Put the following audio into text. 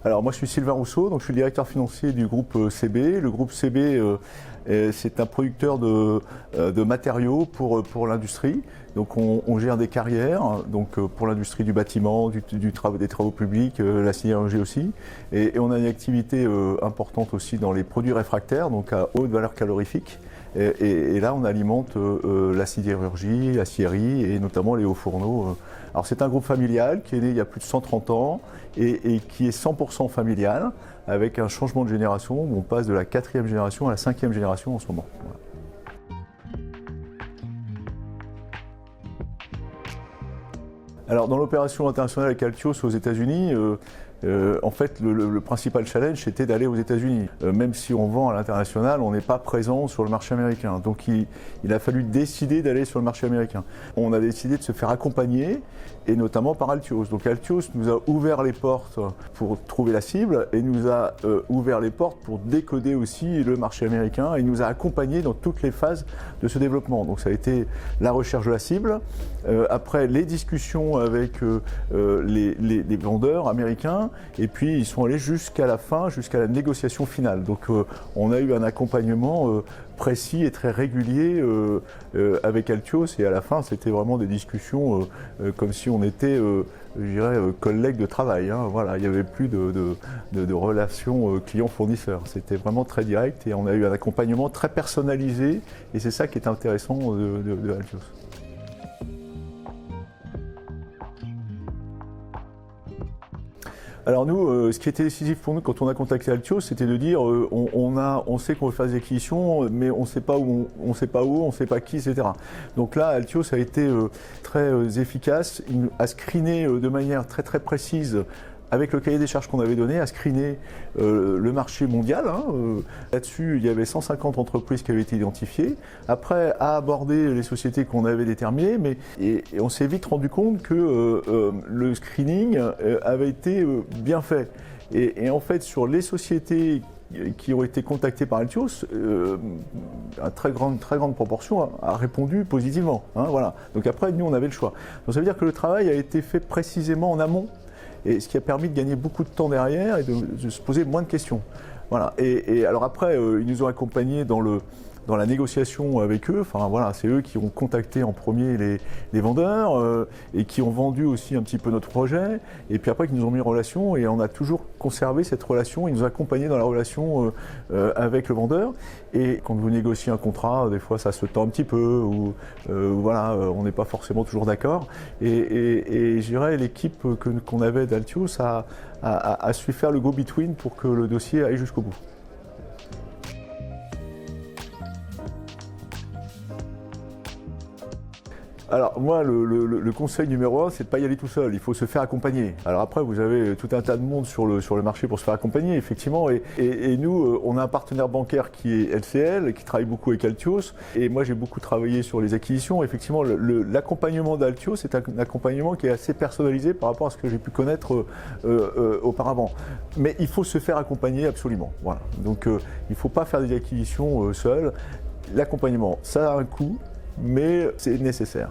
Alors moi je suis Sylvain Rousseau, donc je suis le directeur financier du groupe CB. Le groupe CB c'est un producteur de matériaux pour l'industrie. Donc on gère des carrières donc pour l'industrie du bâtiment, des travaux publics, la sidérurgie aussi. Et on a une activité importante aussi dans les produits réfractaires, donc à haute valeur calorifique. Et là, on alimente la sidérurgie, la scierie et notamment les hauts fourneaux. Alors c'est un groupe familial qui est né il y a plus de 130 ans et qui est 100% familial avec un changement de génération où on passe de la 4e génération à la 5e génération en ce moment. Voilà. Alors dans l'opération internationale avec Altios aux États-Unis, en fait le principal challenge c'était d'aller aux États-Unis. Même si on vend à l'international, on n'est pas présent sur le marché américain. Donc il a fallu décider d'aller sur le marché américain. On a décidé de se faire accompagner et notamment par Altios. Donc Altios nous a ouvert les portes pour trouver la cible et nous a ouvert les portes pour décoder aussi le marché américain et nous a accompagnés dans toutes les phases de ce développement. Donc ça a été la recherche de la cible, après les discussions avec les vendeurs américains et puis ils sont allés jusqu'à la fin, jusqu'à la négociation finale. Donc on a eu un accompagnement précis et très régulier avec Altios et à la fin c'était vraiment des discussions comme si on était je dirais collègues de travail. Hein. Voilà, il n'y avait plus de relations client-fournisseur. C'était vraiment très direct et on a eu un accompagnement très personnalisé et c'est ça qui est intéressant de Altios. Alors nous, ce qui était décisif pour nous quand on a contacté Altios, c'était de dire on sait qu'on veut faire des acquisitions, mais on ne sait pas où, on ne sait pas qui, etc. Donc là, Altios a été très efficace, a screené de manière très très précise avec le cahier des charges qu'on avait donné, à screener le marché mondial. Là-dessus, il y avait 150 entreprises qui avaient été identifiées. Après, à aborder les sociétés qu'on avait déterminées, et on s'est vite rendu compte que le screening avait été bien fait. Et en fait, sur les sociétés qui ont été contactées par Altios, une très grande proportion a répondu positivement. Voilà. Donc après, nous, on avait le choix. Donc ça veut dire que le travail a été fait précisément en amont. Et ce qui a permis de gagner beaucoup de temps derrière et de se poser moins de questions. Voilà. Et alors après, ils nous ont accompagnés dans la négociation avec eux. Enfin voilà, c'est eux qui ont contacté en premier les vendeurs et qui ont vendu aussi un petit peu notre projet. Et puis après, qui nous ont mis en relation et on a toujours conservé cette relation. Ils nous ont accompagnés dans la relation avec le vendeur. Et quand vous négociez un contrat, des fois ça se tend un petit peu ou voilà, on n'est pas forcément toujours d'accord. Et je dirais l'équipe qu'on avait d'Altios a su faire le go-between pour que le dossier aille jusqu'au bout. Alors moi, le conseil numéro 1, c'est de ne pas y aller tout seul, il faut se faire accompagner. Alors après, vous avez tout un tas de monde sur le marché pour se faire accompagner, effectivement. Et nous, on a un partenaire bancaire qui est LCL, qui travaille beaucoup avec Altios. Et moi, j'ai beaucoup travaillé sur les acquisitions. Effectivement, l'accompagnement d'Altios, c'est un accompagnement qui est assez personnalisé par rapport à ce que j'ai pu connaître auparavant. Mais il faut se faire accompagner absolument. Voilà. Donc il ne faut pas faire des acquisitions seul. L'accompagnement, ça a un coût, mais c'est nécessaire.